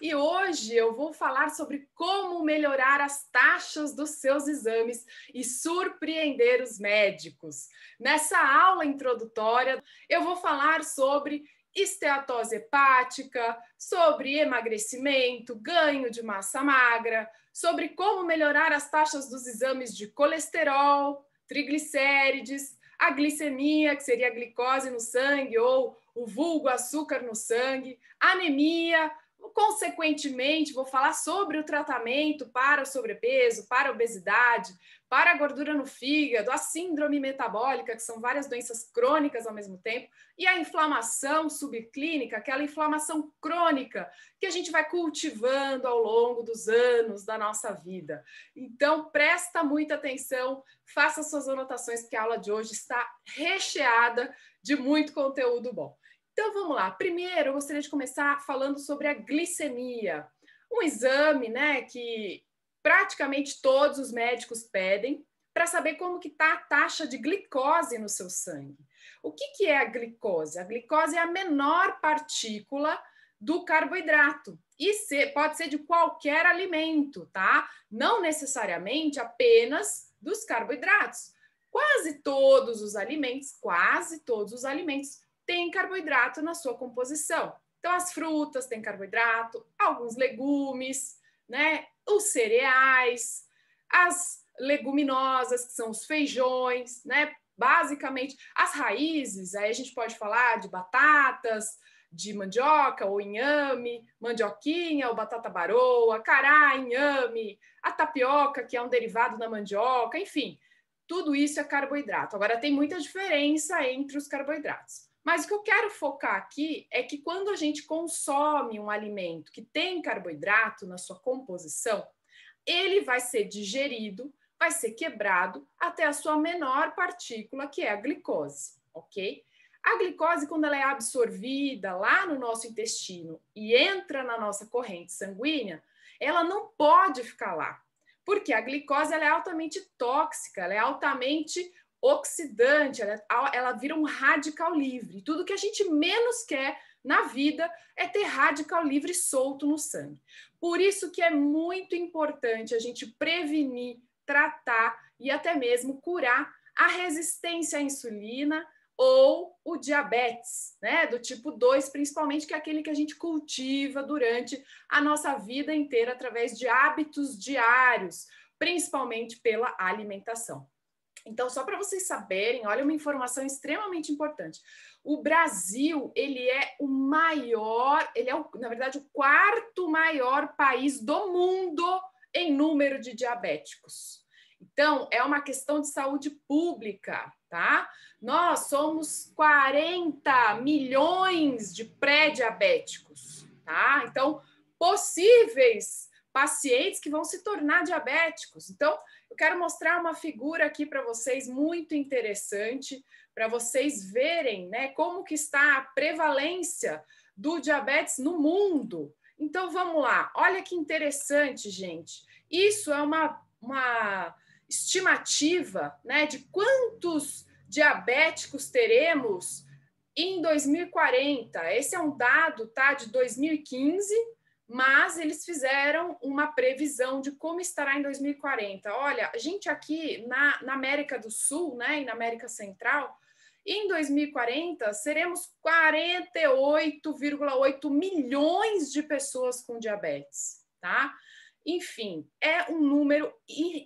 E hoje eu vou falar sobre como melhorar as taxas dos seus exames e surpreender os médicos. Nessa aula introdutória, eu vou falar sobre esteatose hepática, sobre emagrecimento, ganho de massa magra, sobre como melhorar as taxas dos exames de colesterol, triglicérides, a glicemia, que seria a glicose no sangue ou o vulgo açúcar no sangue, anemia. Consequentemente, vou falar sobre o tratamento para o sobrepeso, para a obesidade, para a gordura no fígado, a síndrome metabólica, que são várias doenças crônicas ao mesmo tempo, e a inflamação subclínica, aquela inflamação crônica que a gente vai cultivando ao longo dos anos da nossa vida. Então, presta muita atenção, faça suas anotações, porque a aula de hoje está recheada de muito conteúdo bom. Então, vamos lá. Primeiro, eu gostaria de começar falando sobre a glicemia. Um exame, né, que praticamente todos os médicos pedem para saber como que está a taxa de glicose no seu sangue. O que é a glicose? A glicose é a menor partícula do carboidrato e pode ser de qualquer alimento, tá? Não necessariamente apenas dos carboidratos. Quase todos os alimentos tem carboidrato na sua composição. Então, as frutas têm carboidrato, alguns legumes, né? Os cereais, as leguminosas, que são os feijões, né? Basicamente, as raízes, aí a gente pode falar de batatas, de mandioca ou inhame, mandioquinha ou batata baroa, cará, inhame, a tapioca, que é um derivado da mandioca, enfim, tudo isso é carboidrato. Agora, tem muita diferença entre os carboidratos. Mas o que eu quero focar aqui é que quando a gente consome um alimento que tem carboidrato na sua composição, ele vai ser digerido, vai ser quebrado até a sua menor partícula, que é a glicose, ok? A glicose, quando ela é absorvida lá no nosso intestino e entra na nossa corrente sanguínea, ela não pode ficar lá, porque a glicose ela é altamente tóxica, ela é altamente oxidante, ela vira um radical livre. Tudo que a gente menos quer na vida é ter radical livre solto no sangue. Por isso que é muito importante a gente prevenir, tratar e até mesmo curar a resistência à insulina ou o diabetes, né, do tipo 2, principalmente, que é aquele que a gente cultiva durante a nossa vida inteira através de hábitos diários, principalmente pela alimentação. Então, só para vocês saberem, olha uma informação extremamente importante. O Brasil, ele é o maior, na verdade, o quarto maior país do mundo em número de diabéticos. Então, é uma questão de saúde pública, tá? Nós somos 40 milhões de pré-diabéticos, tá? Então, possíveis pacientes que vão se tornar diabéticos. Então, eu quero mostrar uma figura aqui para vocês muito interessante, para vocês verem, né, como que está a prevalência do diabetes no mundo. Então, vamos lá. Olha que interessante, gente. Isso é uma estimativa, né, de quantos diabéticos teremos em 2040. Esse é um dado, tá, de 2015, mas eles fizeram uma previsão de como estará em 2040. Olha, a gente aqui na América do Sul, né, e na América Central, em 2040 seremos 48,8 milhões de pessoas com diabetes, tá? Enfim, é um número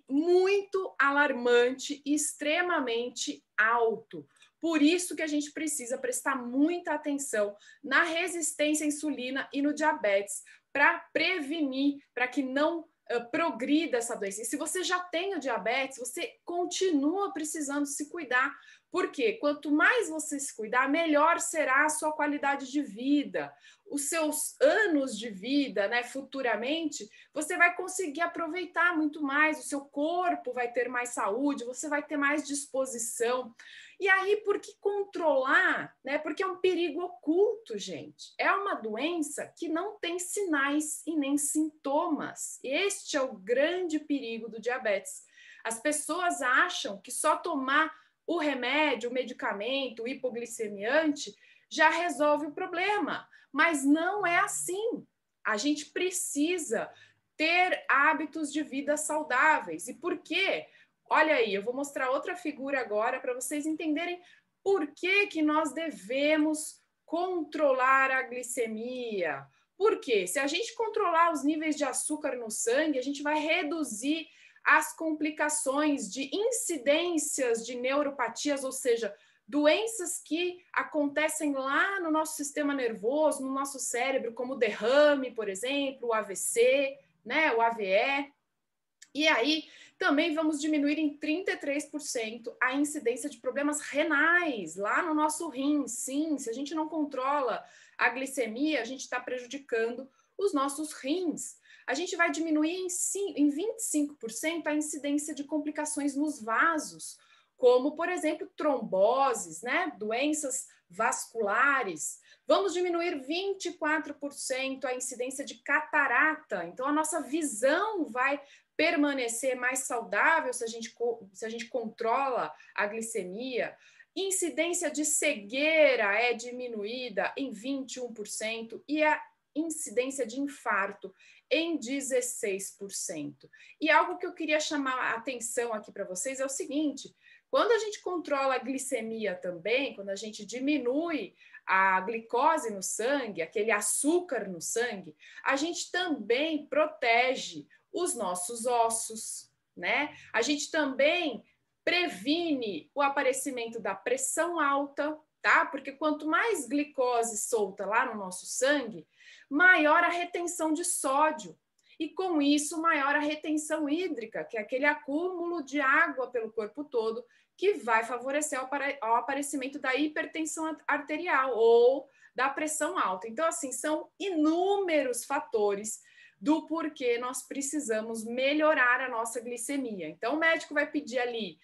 muito alarmante e extremamente alto. Por isso que a gente precisa prestar muita atenção na resistência à insulina e no diabetes, para prevenir, para que não progrida essa doença. E se você já tem o diabetes, você continua precisando se cuidar, porque quanto mais você se cuidar, melhor será a sua qualidade de vida. Os seus anos de vida, né, futuramente, você vai conseguir aproveitar muito mais, o seu corpo vai ter mais saúde, você vai ter mais disposição. E aí, por que controlar? Né? Porque é um perigo oculto, gente. É uma doença que não tem sinais e nem sintomas. Este é o grande perigo do diabetes. As pessoas acham que só tomar o remédio, o medicamento, o hipoglicemiante, já resolve o problema. Mas não é assim. A gente precisa ter hábitos de vida saudáveis. E por quê? Olha aí, eu vou mostrar outra figura agora para vocês entenderem por que que nós devemos controlar a glicemia. Por quê? Se a gente controlar os níveis de açúcar no sangue, a gente vai reduzir as complicações de incidências de neuropatias, ou seja, doenças que acontecem lá no nosso sistema nervoso, no nosso cérebro, como o derrame, por exemplo, o AVC, né, o AVE. E aí, também vamos diminuir em 33% a incidência de problemas renais lá no nosso rim. Sim, se a gente não controla a glicemia, a gente está prejudicando os nossos rins. A gente vai diminuir em 25% a incidência de complicações nos vasos, como, por exemplo, tromboses, né? Doenças vasculares. Vamos diminuir 24% a incidência de catarata. Então, a nossa visão vai permanecer mais saudável se a gente controla a glicemia. Incidência de cegueira é diminuída em 21% e a incidência de infarto em 16%. E algo que eu queria chamar a atenção aqui para vocês é o seguinte: quando a gente controla a glicemia também, quando a gente diminui a glicose no sangue, aquele açúcar no sangue, a gente também protege os nossos ossos, né? A gente também previne o aparecimento da pressão alta, tá? Porque quanto mais glicose solta lá no nosso sangue, maior a retenção de sódio. E com isso, maior a retenção hídrica, que é aquele acúmulo de água pelo corpo todo, que vai favorecer o aparecimento da hipertensão arterial ou da pressão alta. Então, assim, são inúmeros fatores do porquê nós precisamos melhorar a nossa glicemia. Então, o médico vai pedir ali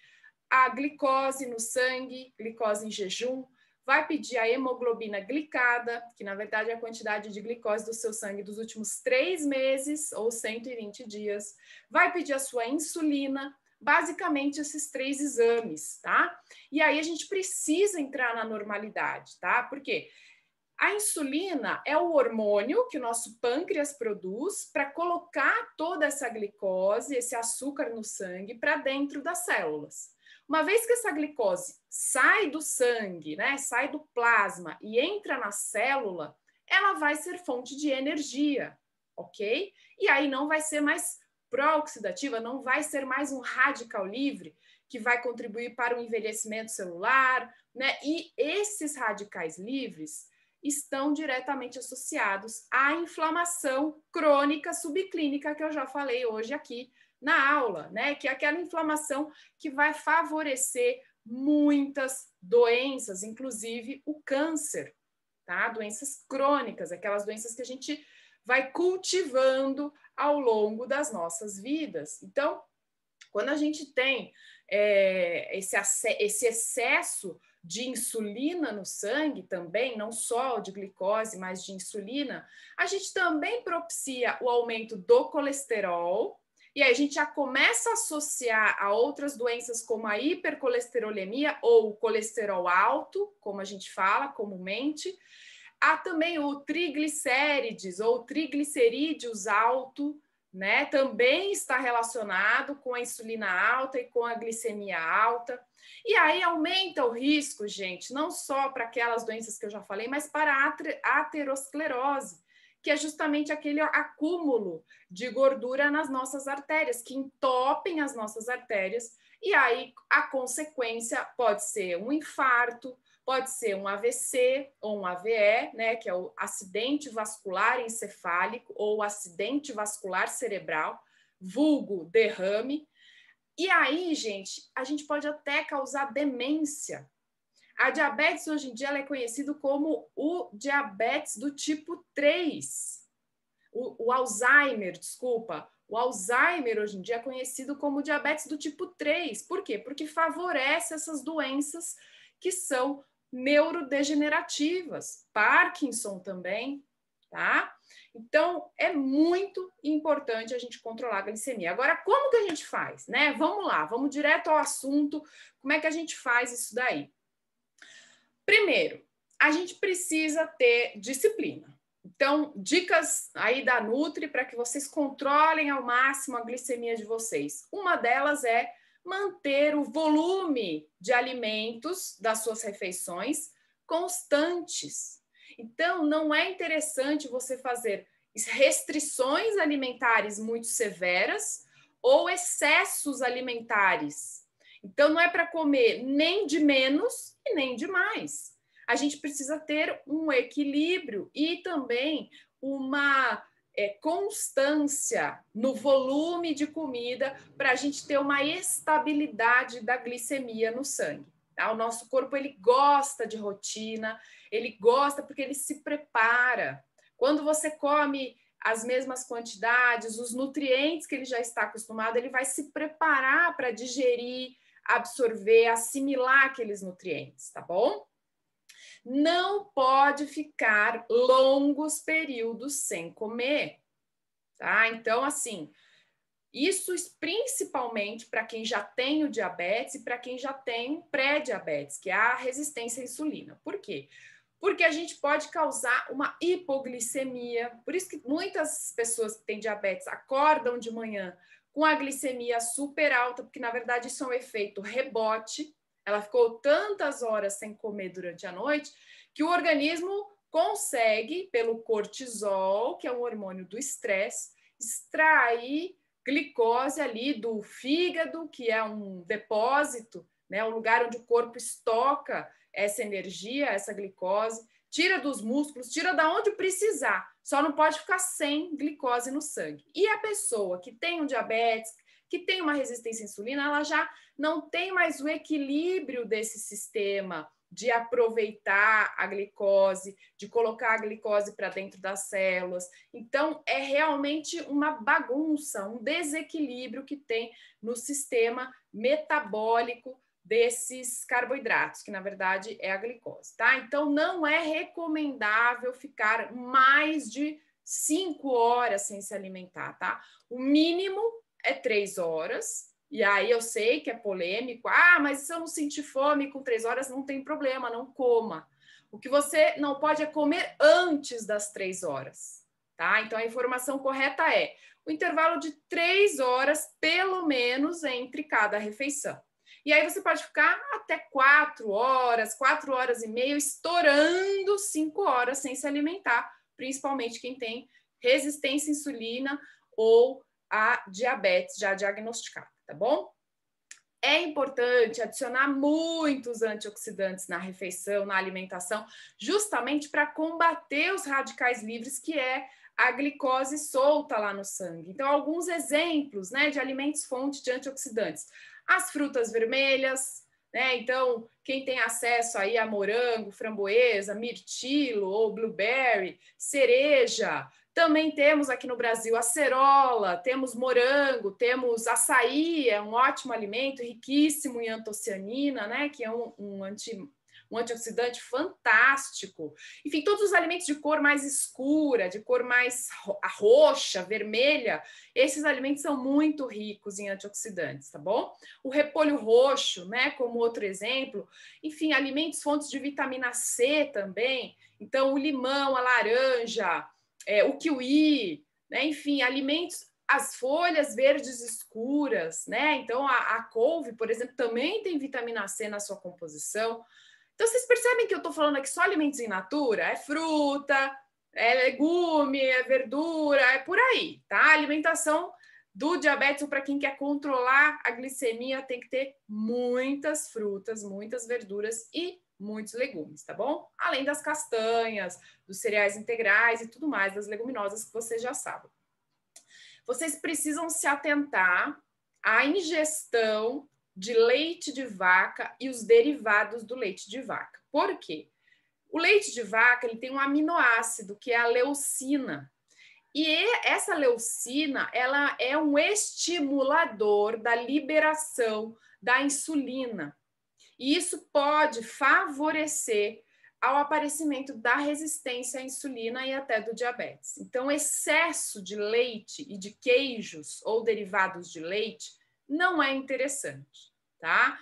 a glicose no sangue, glicose em jejum, vai pedir a hemoglobina glicada, que na verdade é a quantidade de glicose do seu sangue dos últimos 3 meses ou 120 dias, vai pedir a sua insulina, basicamente esses 3 exames, tá? E aí a gente precisa entrar na normalidade, tá? Por quê? A insulina é o hormônio que o nosso pâncreas produz para colocar toda essa glicose, esse açúcar no sangue, para dentro das células. Uma vez que essa glicose sai do sangue, né, sai do plasma e entra na célula, ela vai ser fonte de energia, ok? E aí não vai ser mais pró-oxidativa, não vai ser mais um radical livre que vai contribuir para o envelhecimento celular, né? E esses radicais livres estão diretamente associados à inflamação crônica subclínica que eu já falei hoje aqui na aula, né? Que é aquela inflamação que vai favorecer muitas doenças, inclusive o câncer, tá? Doenças crônicas, aquelas doenças que a gente vai cultivando ao longo das nossas vidas. Então, quando a gente tem esse excesso de insulina no sangue também, não só de glicose, mas de insulina, a gente também propicia o aumento do colesterol, e aí a gente já começa a associar a outras doenças como a hipercolesterolemia ou colesterol alto, como a gente fala comumente, há também o triglicérides ou triglicerídeos alto, né? Também está relacionado com a insulina alta e com a glicemia alta. E aí aumenta o risco, gente, não só para aquelas doenças que eu já falei, mas para a aterosclerose, que é justamente aquele acúmulo de gordura nas nossas artérias, que entopem as nossas artérias, e aí a consequência pode ser um infarto, pode ser um AVC ou um AVE, né, que é o acidente vascular encefálico ou acidente vascular cerebral, vulgo derrame. E aí, gente, a gente pode até causar demência. A diabetes hoje em dia ela é conhecido como o diabetes do tipo 3. O Alzheimer, desculpa. O Alzheimer hoje em dia é conhecido como diabetes do tipo 3. Por quê? Porque favorece essas doenças que são neurodegenerativas, Parkinson também, tá? Então, é muito importante a gente controlar a glicemia. Agora, como que a gente faz, né? Vamos lá, vamos direto ao assunto. Como é que a gente faz isso daí? Primeiro, a gente precisa ter disciplina, Então, dicas aí da Nutri para que vocês controlem ao máximo a glicemia de vocês. Uma delas é manter o volume de alimentos das suas refeições constantes. Então, não é interessante você fazer restrições alimentares muito severas ou excessos alimentares. Então, não é para comer nem de menos e nem de mais. A gente precisa ter um equilíbrio e também uma constância no volume de comida para a gente ter uma estabilidade da glicemia no sangue. Tá? O nosso corpo ele gosta de rotina, ele gosta porque ele se prepara. Quando você come as mesmas quantidades, os nutrientes que ele já está acostumado, ele vai se preparar para digerir, absorver, assimilar aqueles nutrientes, tá bom? Não pode ficar longos períodos sem comer, tá? Então, assim, isso principalmente para quem já tem o diabetes e para quem já tem pré-diabetes, que é a resistência à insulina. Por quê? Porque a gente pode causar uma hipoglicemia. Por isso que muitas pessoas que têm diabetes acordam de manhã com a glicemia super alta, porque na verdade isso é um efeito rebote. Ela ficou tantas horas sem comer durante a noite que o organismo consegue, pelo cortisol, que é um hormônio do estresse, extrair glicose ali do fígado, que é um depósito, né, um lugar onde o corpo estoca essa energia, essa glicose, tira dos músculos, tira da onde precisar, só não pode ficar sem glicose no sangue. E a pessoa que tem um diabetes, que tem uma resistência à insulina, ela já não tem mais o equilíbrio desse sistema de aproveitar a glicose, de colocar a glicose para dentro das células. Então, é realmente uma bagunça, um desequilíbrio que tem no sistema metabólico desses carboidratos, que na verdade é a glicose, tá? Então, não é recomendável ficar mais de 5 horas sem se alimentar, tá? O mínimo é 3 horas. E aí eu sei que é polêmico. Ah, mas se eu não sentir fome com 3 horas, não tem problema, não coma. O que você não pode é comer antes das 3 horas, tá? Então a informação correta é o intervalo de 3 horas, pelo menos, entre cada refeição. E aí você pode ficar até 4 horas, 4 horas e meia, estourando 5 horas sem se alimentar, principalmente quem tem resistência à insulina ou a diabetes já diagnosticada, tá bom? É importante adicionar muitos antioxidantes na refeição, na alimentação, justamente para combater os radicais livres, que é a glicose solta lá no sangue. Então, alguns exemplos, né, de alimentos fonte de antioxidantes. As frutas vermelhas, né? Então, quem tem acesso aí a morango, framboesa, mirtilo ou blueberry, cereja. Também temos aqui no Brasil acerola, temos morango, temos açaí, é um ótimo alimento, riquíssimo em antocianina, né? Que é um antioxidante fantástico. Enfim, todos os alimentos de cor mais escura, de cor mais roxa, vermelha, esses alimentos são muito ricos em antioxidantes, tá bom? O repolho roxo, né, como outro exemplo. Enfim, alimentos fontes de vitamina C também. Então, o limão, a laranja, o kiwi, né? Enfim, alimentos, as folhas verdes escuras, né? Então, a couve, por exemplo, também tem vitamina C na sua composição. Então, vocês percebem que eu estou falando aqui só alimentos in natura? É fruta, é legume, é verdura, é por aí, tá? A alimentação do diabetes, ou para quem quer controlar a glicemia, tem que ter muitas frutas, muitas verduras e muitos legumes, tá bom? Além das castanhas, dos cereais integrais e tudo mais, das leguminosas que vocês já sabem. Vocês precisam se atentar à ingestão de leite de vaca e os derivados do leite de vaca. Por quê? O leite de vaca ele tem um aminoácido que é a leucina. E essa leucina, ela é um estimulador da liberação da insulina. E isso pode favorecer ao aparecimento da resistência à insulina e até do diabetes. Então, excesso de leite e de queijos ou derivados de leite não é interessante, tá?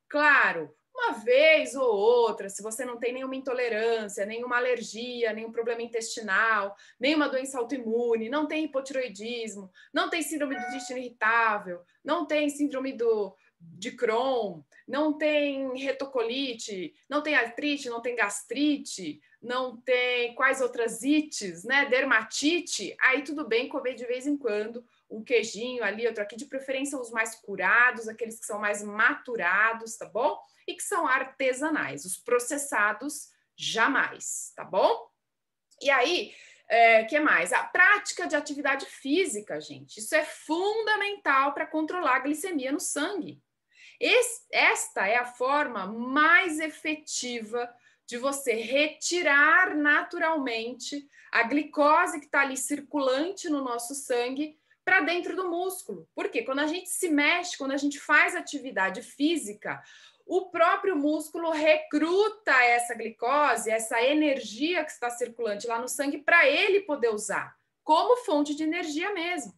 Claro, uma vez ou outra, se você não tem nenhuma intolerância, nenhuma alergia, nenhum problema intestinal, nenhuma doença autoimune, não tem hipotiroidismo, não tem síndrome do intestino irritável, não tem síndrome de Crohn, não tem retocolite, não tem artrite, não tem gastrite, não tem quais outras ites, né? Dermatite, aí tudo bem comer de vez em quando um queijinho ali, outro aqui, de preferência os mais curados, aqueles que são mais maturados, tá bom? E que são artesanais. Os processados, jamais, tá bom? E aí, que mais? A prática de atividade física, gente. Isso é fundamental para controlar a glicemia no sangue. Esta é a forma mais efetiva de você retirar naturalmente a glicose que está ali circulante no nosso sangue para dentro do músculo. Porque quando a gente se mexe, quando a gente faz atividade física, o próprio músculo recruta essa glicose, essa energia que está circulante lá no sangue para ele poder usar como fonte de energia mesmo.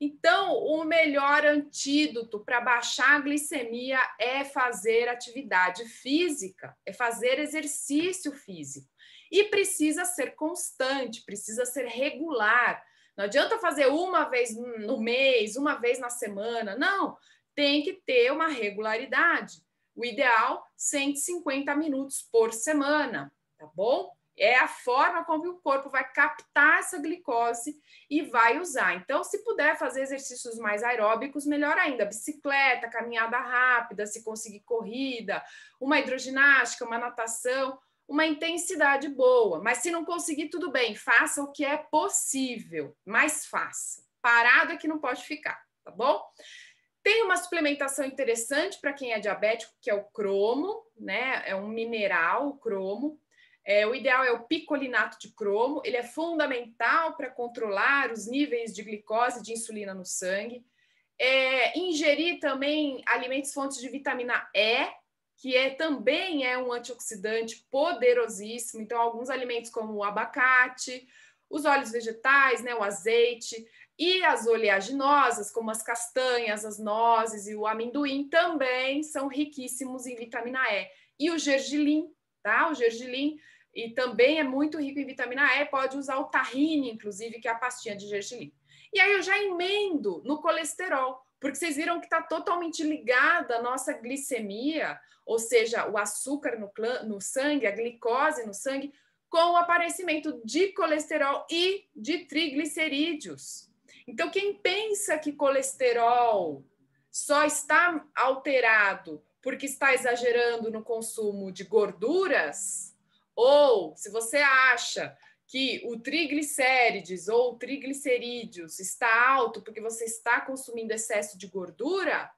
Então, o melhor antídoto para baixar a glicemia é fazer atividade física, é fazer exercício físico. E precisa ser constante, precisa ser regular. Não adianta fazer uma vez no mês, uma vez na semana. Não, tem que ter uma regularidade. O ideal, 150 minutos por semana, tá bom? É a forma como o corpo vai captar essa glicose e vai usar. Então, se puder fazer exercícios mais aeróbicos, melhor ainda. Bicicleta, caminhada rápida, se conseguir corrida, uma hidroginástica, uma natação, uma intensidade boa. Mas se não conseguir, tudo bem, faça o que é possível, mas faça. Parado é que não pode ficar, tá bom? Tem uma suplementação interessante para quem é diabético, que é o cromo, né? É um mineral, o cromo. O ideal é o picolinato de cromo, ele é fundamental para controlar os níveis de glicose e de insulina no sangue. Ingerir também alimentos fontes de vitamina E, que também é um antioxidante poderosíssimo. Então, alguns alimentos como o abacate, os óleos vegetais, né, o azeite, e as oleaginosas, como as castanhas, as nozes e o amendoim, também são riquíssimos em vitamina E. E o gergelim, tá? O gergelim e também é muito rico em vitamina E, pode usar o tahine, inclusive, que é a pastinha de gergelim. E aí eu já emendo no colesterol, porque vocês viram que está totalmente ligada a nossa glicemia, ou seja, o açúcar no sangue, a glicose no sangue, com o aparecimento de colesterol e de triglicerídeos. Então, quem pensa que colesterol só está alterado porque está exagerando no consumo de gorduras, ou se você acha que o triglicérides ou triglicerídeos está alto porque você está consumindo excesso de gordura,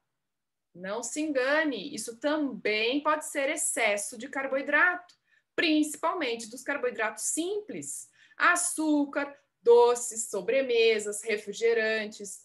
não se engane, isso também pode ser excesso de carboidrato, principalmente dos carboidratos simples, açúcar, doces, sobremesas, refrigerantes,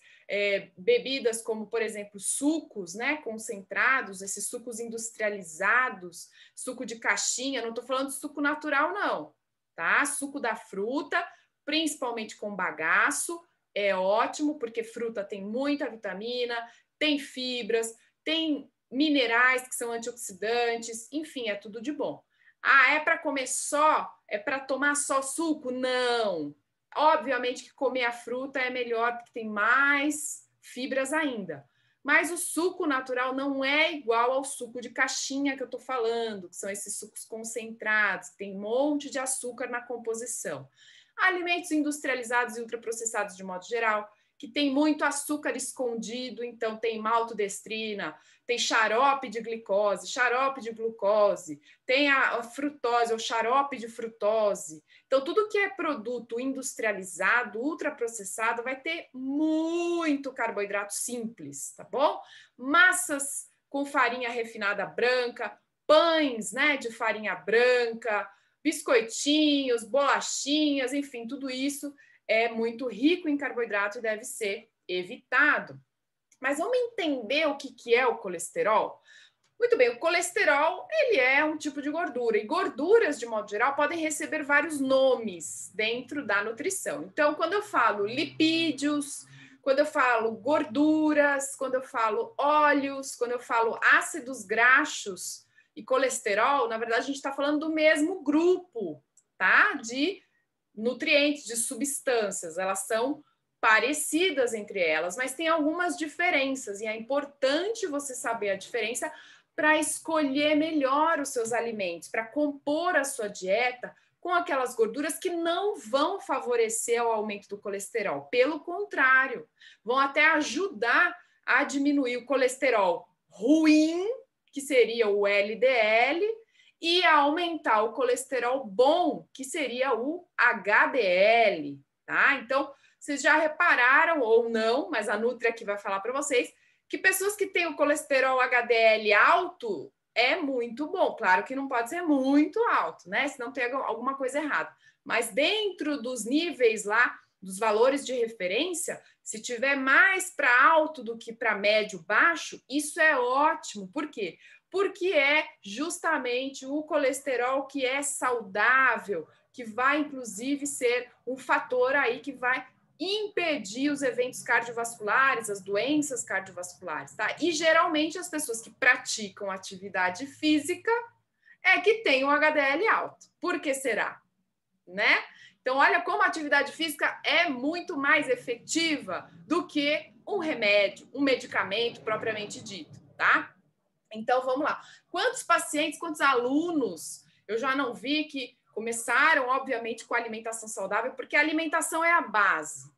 bebidas como, por exemplo, sucos, né, concentrados, esses sucos industrializados, suco de caixinha, não estou falando de suco natural, não, tá? Suco da fruta, principalmente com bagaço, é ótimo, porque fruta tem muita vitamina, tem fibras, tem minerais que são antioxidantes, enfim, é tudo de bom. Ah, é para comer só? É para tomar só suco? Não. Obviamente que comer a fruta é melhor porque tem mais fibras ainda. Mas o suco natural não é igual ao suco de caixinha que eu estou falando, que são esses sucos concentrados, que tem um monte de açúcar na composição. Alimentos industrializados e ultraprocessados de modo geral, que tem muito açúcar escondido, então tem maltodestrina, tem xarope de glicose, xarope de glucose, tem a frutose, ou xarope de frutose. Então, tudo que é produto industrializado, ultraprocessado, vai ter muito carboidrato simples, tá bom? Massas com farinha refinada branca, pães, né, de farinha branca, biscoitinhos, bolachinhas, enfim, tudo isso é muito rico em carboidrato e deve ser evitado. Mas vamos entender o que é o colesterol? Muito bem, o colesterol, ele é um tipo de gordura, e gorduras, de modo geral, podem receber vários nomes dentro da nutrição. Então, quando eu falo lipídios, quando eu falo gorduras, quando eu falo óleos, quando eu falo ácidos graxos e colesterol, na verdade, a gente está falando do mesmo grupo, tá? De nutrientes, de substâncias. Elas são parecidas entre elas, mas tem algumas diferenças e é importante você saber a diferença para escolher melhor os seus alimentos, para compor a sua dieta com aquelas gorduras que não vão favorecer o aumento do colesterol. Pelo contrário, vão até ajudar a diminuir o colesterol ruim, que seria o LDL, e a aumentar o colesterol bom, que seria o HDL, tá? Então, vocês já repararam ou não, mas a Nutri aqui vai falar para vocês, que pessoas que têm o colesterol HDL alto é muito bom. Claro que não pode ser muito alto, né? Senão tem alguma coisa errada. Mas dentro dos níveis lá, dos valores de referência, se tiver mais para alto do que para médio baixo, isso é ótimo. Por quê? Porque é justamente o colesterol que é saudável, que vai, inclusive, ser um fator aí que vai impedir os eventos cardiovasculares, as doenças cardiovasculares, tá? E geralmente as pessoas que praticam atividade física é que têm um HDL alto. Por que será? Né? Então, olha como a atividade física é muito mais efetiva do que um remédio, um medicamento propriamente dito, tá? Então, vamos lá. Quantos pacientes, quantos alunos eu já não vi que começaram, obviamente, com alimentação saudável, porque a alimentação é a base,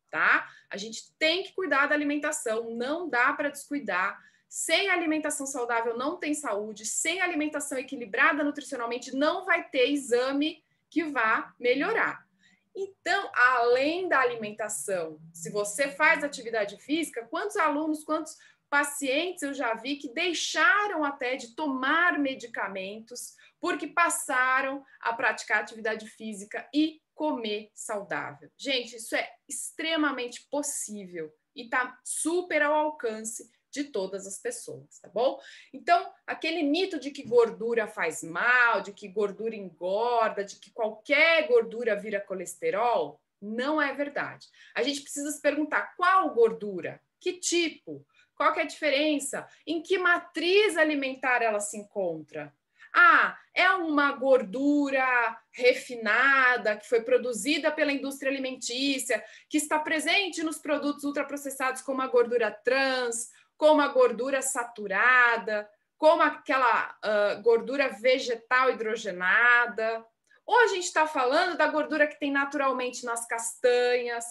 tá? A gente tem que cuidar da alimentação, não dá para descuidar. Sem alimentação saudável não tem saúde, sem alimentação equilibrada nutricionalmente não vai ter exame que vá melhorar. Então, além da alimentação, se você faz atividade física, quantos alunos, quantos pacientes eu já vi que deixaram até de tomar medicamentos porque passaram a praticar atividade física e comer saudável. Gente, isso é extremamente possível e está super ao alcance de todas as pessoas, tá bom? Então, aquele mito de que gordura faz mal, de que gordura engorda, de que qualquer gordura vira colesterol, não é verdade. A gente precisa se perguntar qual gordura, que tipo, qual que é a diferença, em que matriz alimentar ela se encontra. Ah, é uma gordura refinada que foi produzida pela indústria alimentícia, que está presente nos produtos ultraprocessados como a gordura trans, como a gordura saturada, como aquela gordura vegetal hidrogenada. Ou a gente está falando da gordura que tem naturalmente nas castanhas,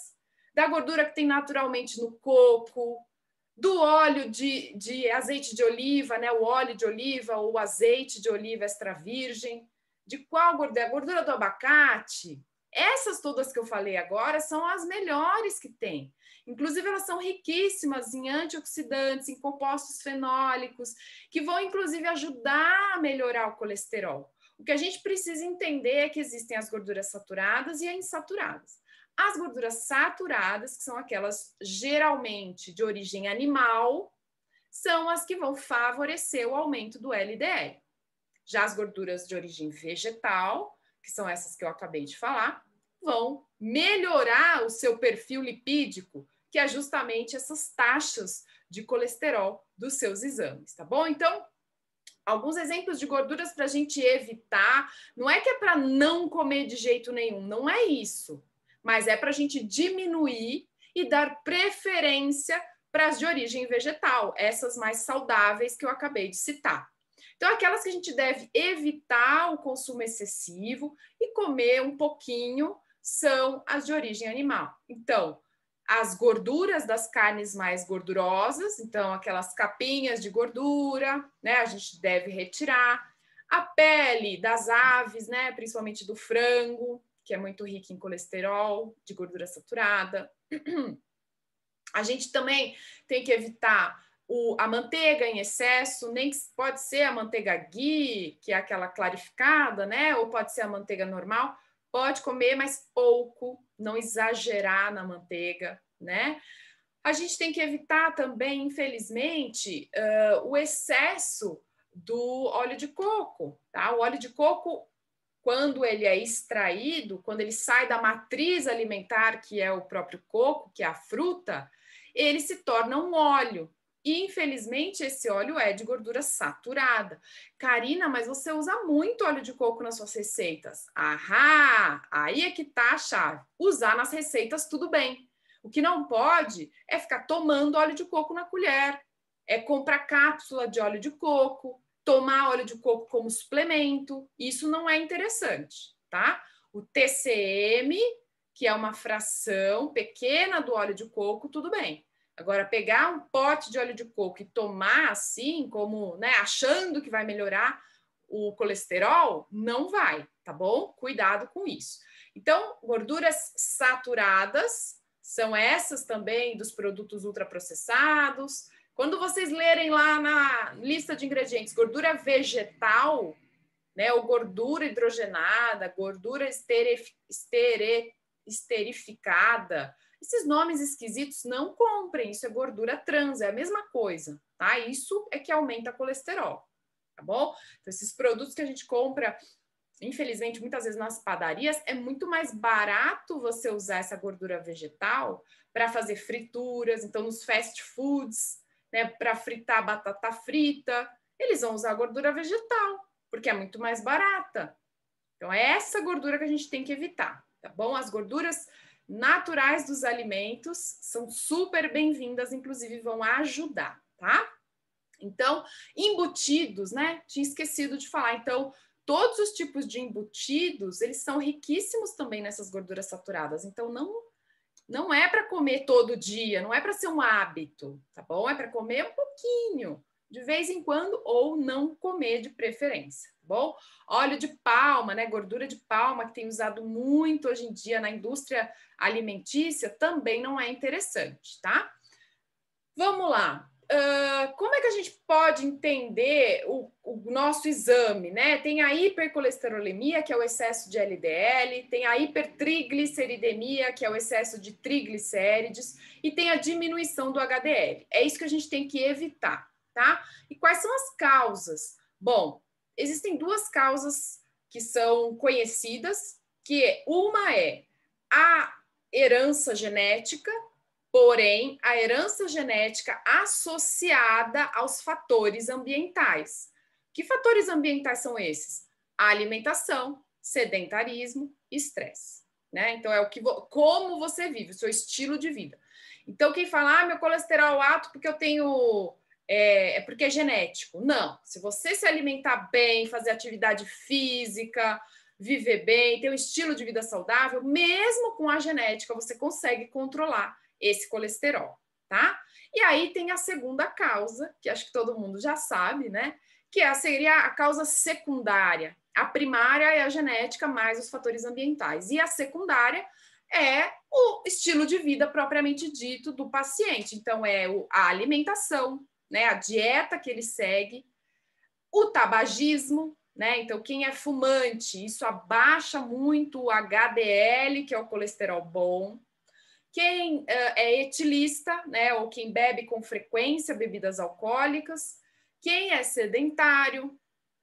da gordura que tem naturalmente no coco, do óleo de azeite de oliva, né? O óleo de oliva ou o azeite de oliva extra virgem. De qual gordura? A gordura do abacate. Essas todas que eu falei agora são as melhores que tem. Inclusive, elas são riquíssimas em antioxidantes, em compostos fenólicos, que vão, inclusive, ajudar a melhorar o colesterol. O que a gente precisa entender é que existem as gorduras saturadas e as insaturadas. As gorduras saturadas, que são aquelas geralmente de origem animal, são as que vão favorecer o aumento do LDL. Já as gorduras de origem vegetal, que são essas que eu acabei de falar, vão melhorar o seu perfil lipídico, que é justamente essas taxas de colesterol dos seus exames, tá bom? Então, alguns exemplos de gorduras para a gente evitar, não é que é para não comer de jeito nenhum, não é isso, mas é para a gente diminuir e dar preferência para as de origem vegetal, essas mais saudáveis que eu acabei de citar. Então, aquelas que a gente deve evitar o consumo excessivo e comer um pouquinho são as de origem animal. Então, as gorduras das carnes mais gordurosas, então aquelas capinhas de gordura, né, a gente deve retirar. A pele das aves, né, principalmente do frango, que é muito rica em colesterol, de gordura saturada. A gente também tem que evitar a manteiga em excesso, nem que pode ser a manteiga ghee, que é aquela clarificada, né? Ou pode ser a manteiga normal. Pode comer, mas pouco, não exagerar na manteiga, né? A gente tem que evitar também, infelizmente, o excesso do óleo de coco, tá? O óleo de coco, quando ele é extraído, quando ele sai da matriz alimentar, que é o próprio coco, que é a fruta, ele se torna um óleo. E, infelizmente, esse óleo é de gordura saturada. Karina, mas você usa muito óleo de coco nas suas receitas. Ahá! Aí é que tá a chave. Usar nas receitas, tudo bem. O que não pode é ficar tomando óleo de coco na colher. É comprar cápsula de óleo de coco, tomar óleo de coco como suplemento. Isso não é interessante, tá? O TCM, que é uma fração pequena do óleo de coco, tudo bem. Agora, pegar um pote de óleo de coco e tomar assim, como, né, achando que vai melhorar o colesterol, não vai, tá bom? Cuidado com isso. Então, gorduras saturadas são essas também dos produtos ultraprocessados. Quando vocês lerem lá na lista de ingredientes, gordura vegetal, né, ou gordura hidrogenada, gordura esterificada, esses nomes esquisitos, não comprem, isso é gordura trans, é a mesma coisa, tá? Isso é que aumenta colesterol, tá bom? Então, esses produtos que a gente compra, infelizmente, muitas vezes nas padarias, é muito mais barato você usar essa gordura vegetal para fazer frituras, então nos fast foods, né, para fritar batata frita, eles vão usar gordura vegetal, porque é muito mais barata. Então, é essa gordura que a gente tem que evitar, tá bom? As gorduras naturais dos alimentos são super bem-vindas, inclusive vão ajudar, tá? Então, embutidos, né? Tinha esquecido de falar. Então, todos os tipos de embutidos, eles são riquíssimos também nessas gorduras saturadas. Então, não é para comer todo dia, não é para ser um hábito, tá bom? É para comer um pouquinho, de vez em quando, ou não comer de preferência, tá bom? Óleo de palma, né? Gordura de palma, que tem usado muito hoje em dia na indústria alimentícia, também não é interessante, tá? Vamos lá. Como é que a gente pode entender o nosso exame, né? Tem a hipercolesterolemia, que é o excesso de LDL, tem a hipertrigliceridemia, que é o excesso de triglicérides, e tem a diminuição do HDL. É isso que a gente tem que evitar, tá? E quais são as causas? Bom, existem duas causas que são conhecidas, que uma é a herança genética. Porém, a herança genética associada aos fatores ambientais. Que fatores ambientais são esses? A alimentação, sedentarismo, estresse. Né? Então, é o que como você vive, o seu estilo de vida. Então, quem fala, meu colesterol alto porque eu tenho. É porque é genético. Não. Se você se alimentar bem, fazer atividade física, viver bem, ter um estilo de vida saudável, mesmo com a genética, você consegue controlar esse colesterol, tá? E aí tem a segunda causa, que acho que todo mundo já sabe, né? Que seria a causa secundária. A primária é a genética mais os fatores ambientais. E a secundária é o estilo de vida propriamente dito do paciente. Então, é a alimentação, né? A dieta que ele segue, o tabagismo, né? Então, quem é fumante, isso abaixa muito o HDL, que é o colesterol bom. Quem é etilista, né, ou quem bebe com frequência bebidas alcoólicas, quem é sedentário,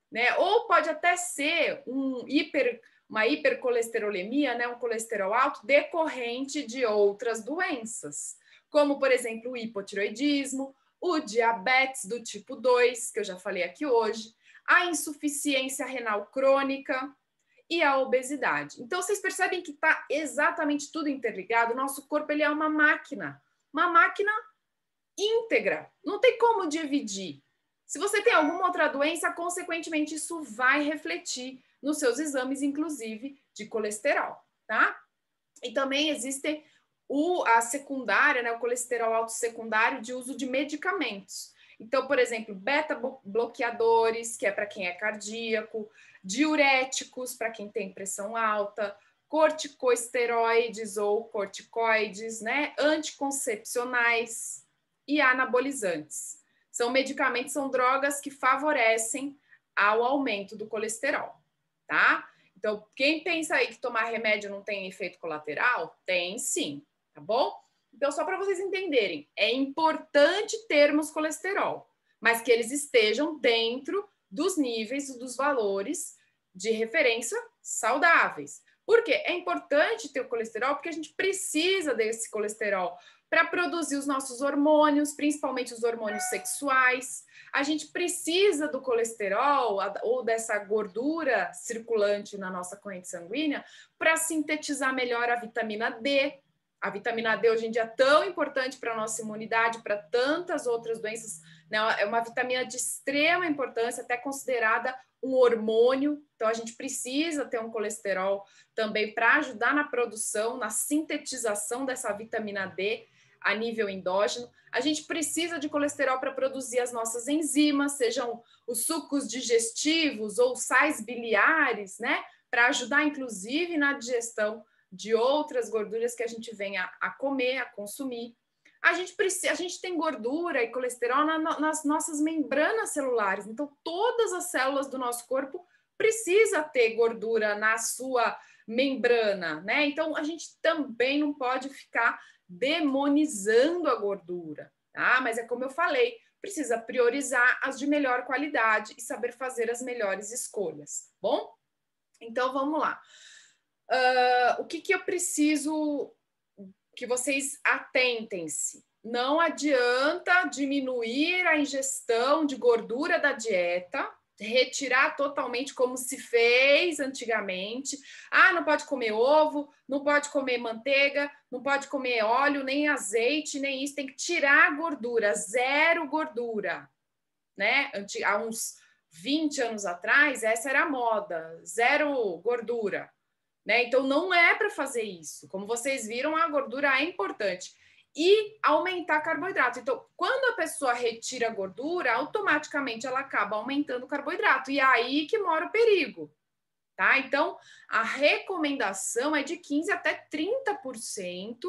né, ou pode até ser uma hipercolesterolemia, né, um colesterol alto decorrente de outras doenças, como, por exemplo, o hipotiroidismo, o diabetes do tipo 2, que eu já falei aqui hoje, a insuficiência renal crônica, e a obesidade. Então, vocês percebem que está exatamente tudo interligado? O nosso corpo ele é uma máquina íntegra, não tem como dividir. Se você tem alguma outra doença, consequentemente, isso vai refletir nos seus exames, inclusive de colesterol, tá? E também existe a secundária, né, o colesterol alto secundário de uso de medicamentos. Então, por exemplo, beta-bloqueadores, que é para quem é cardíaco, diuréticos, para quem tem pressão alta, corticosteroides ou corticoides, né, anticoncepcionais e anabolizantes. São medicamentos, são drogas que favorecem ao aumento do colesterol, tá? Então, quem pensa aí que tomar remédio não tem efeito colateral, tem sim, tá bom? Então, só para vocês entenderem, é importante termos colesterol, mas que eles estejam dentro dos níveis e dos valores de referência saudáveis. Por quê? É importante ter o colesterol porque a gente precisa desse colesterol para produzir os nossos hormônios, principalmente os hormônios sexuais. A gente precisa do colesterol ou dessa gordura circulante na nossa corrente sanguínea para sintetizar melhor a vitamina D. A vitamina D hoje em dia é tão importante para a nossa imunidade, para tantas outras doenças, né? É uma vitamina de extrema importância, até considerada um hormônio. Então, a gente precisa ter um colesterol também para ajudar na produção, na sintetização dessa vitamina D a nível endógeno. A gente precisa de colesterol para produzir as nossas enzimas, sejam os sucos digestivos ou sais biliares, né? Para ajudar, inclusive, na digestão de outras gorduras que a gente vem a comer, a consumir. A gente tem gordura e colesterol nas nossas membranas celulares. Então, todas as células do nosso corpo precisa ter gordura na sua membrana, né? Então, a gente também não pode ficar demonizando a gordura, tá? Mas é como eu falei, precisa priorizar as de melhor qualidade e saber fazer as melhores escolhas, bom? Então, vamos lá. O que eu preciso que vocês atentem-se? Não adianta diminuir a ingestão de gordura da dieta, retirar totalmente como se fez antigamente. Ah, não pode comer ovo, não pode comer manteiga, não pode comer óleo, nem azeite, nem isso. Tem que tirar a gordura, zero gordura, né? Há uns 20 anos atrás, essa era a moda, zero gordura. Né? Então, não é para fazer isso. Como vocês viram, a gordura é importante. E aumentar carboidrato. Então, quando a pessoa retira a gordura, automaticamente ela acaba aumentando o carboidrato. E é aí que mora o perigo. Tá? Então, a recomendação é de 15% até 30%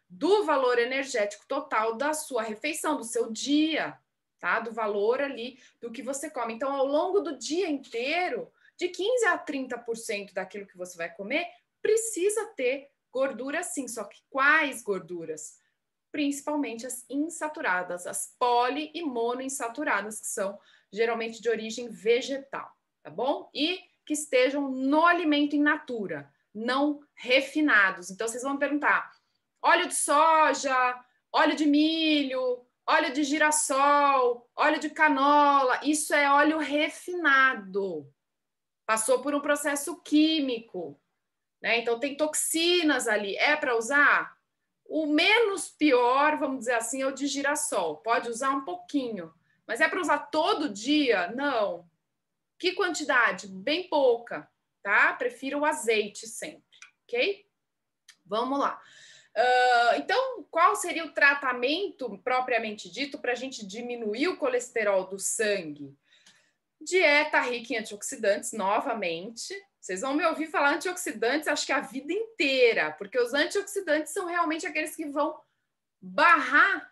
do valor energético total da sua refeição, do seu dia. Tá? Do valor ali do que você come. Então, ao longo do dia inteiro, de 15% a 30% daquilo que você vai comer precisa ter gordura sim, só que quais gorduras? Principalmente as insaturadas, as poli e monoinsaturadas, que são geralmente de origem vegetal, tá bom? E que estejam no alimento in natura, não refinados. Então, vocês vão me perguntar, óleo de soja, óleo de milho, óleo de girassol, óleo de canola, isso é óleo refinado. Passou por um processo químico, né? Então tem toxinas ali. É para usar? O menos pior, vamos dizer assim, é o de girassol. Pode usar um pouquinho, mas é para usar todo dia? Não. Que quantidade? Bem pouca, tá? Prefiro o azeite sempre, ok? Vamos lá. Então, qual seria o tratamento propriamente dito para a gente diminuir o colesterol do sangue? Dieta rica em antioxidantes, novamente. Vocês vão me ouvir falar antioxidantes, acho que a vida inteira, porque os antioxidantes são realmente aqueles que vão barrar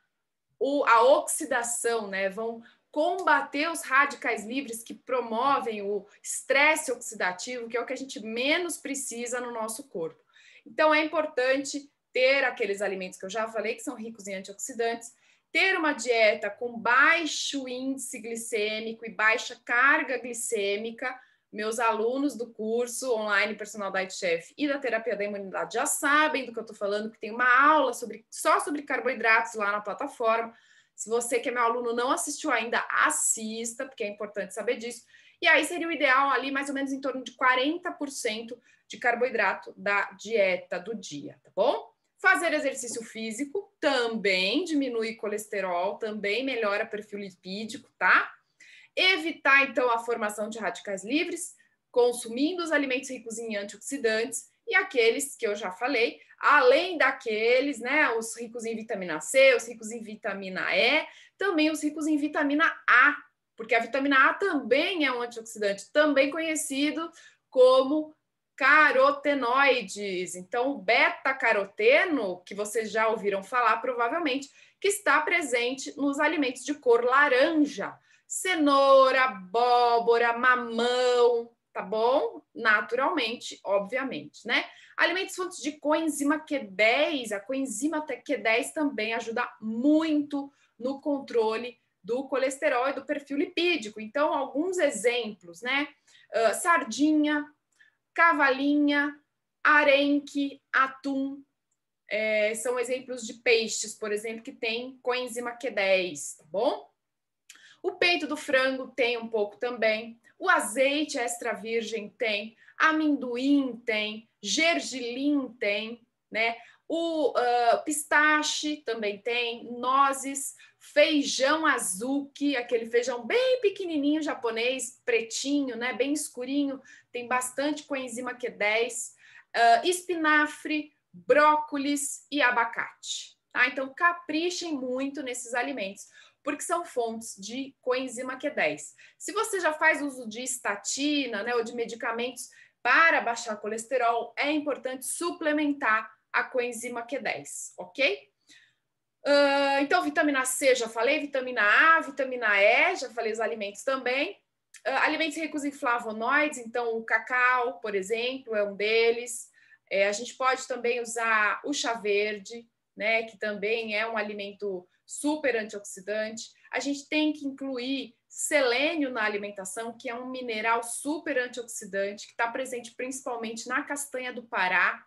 a oxidação, né? Vão combater os radicais livres que promovem o estresse oxidativo, que é o que a gente menos precisa no nosso corpo. Então, é importante ter aqueles alimentos que eu já falei, que são ricos em antioxidantes, ter uma dieta com baixo índice glicêmico e baixa carga glicêmica. Meus alunos do curso online Personal Diet Chef e da terapia da imunidade já sabem do que eu estou falando, que tem uma aula só sobre carboidratos lá na plataforma. Se você que é meu aluno não assistiu ainda, assista, porque é importante saber disso. E aí seria o ideal ali mais ou menos em torno de 40% de carboidrato da dieta do dia, tá bom? Fazer exercício físico também diminui colesterol, também melhora perfil lipídico, tá? Evitar, então, a formação de radicais livres, consumindo os alimentos ricos em antioxidantes e aqueles que eu já falei, além daqueles, né, os ricos em vitamina C, os ricos em vitamina E, também os ricos em vitamina A, porque a vitamina A também é um antioxidante, também conhecido como carotenoides. Então, o beta-caroteno, que vocês já ouviram falar provavelmente, que está presente nos alimentos de cor laranja, cenoura, abóbora, mamão, tá bom? Naturalmente, obviamente, né? Alimentos fontes de coenzima Q10, a coenzima Q10 também ajuda muito no controle do colesterol e do perfil lipídico. Então, alguns exemplos, né? Sardinha, cavalinha, arenque, atum, são exemplos de peixes, por exemplo, que tem coenzima Q10, tá bom? O peito do frango tem um pouco também. O azeite extra virgem tem. Amendoim tem. Gergelim tem, né? O pistache também tem. Nozes. Feijão azuki, aquele feijão bem pequenininho japonês, pretinho, né? Bem escurinho. Tem bastante coenzima Q10. Espinafre, brócolis e abacate. Tá? Então, caprichem muito nesses alimentos, porque são fontes de coenzima Q10. Se você já faz uso de estatina, né, ou de medicamentos para baixar o colesterol, é importante suplementar a coenzima Q10, ok? Então, vitamina C, já falei, vitamina A, vitamina E, já falei os alimentos também. Alimentos ricos em flavonoides, então o cacau, por exemplo, é um deles. A gente pode também usar o chá verde, né, que também é um alimento super antioxidante. A gente tem que incluir selênio na alimentação, que é um mineral super antioxidante, que está presente principalmente na castanha do Pará.